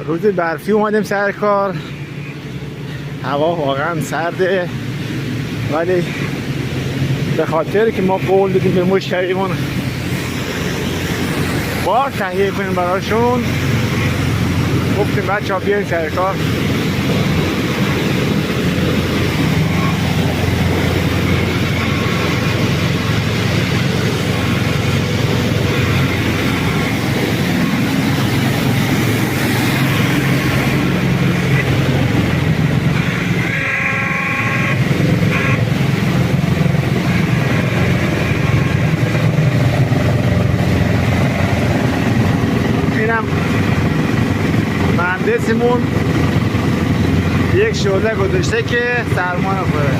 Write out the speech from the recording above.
روز برفی اومدیم سر کار. هوا واقعا سرده، ولی به خاطر که ما قول دادیم به مشتریمون بار تهیه کنیم براشون، گفتیم بچه ها بیاین سر کار. مهندسمون یک شعله گذاشته که سرما نخوره.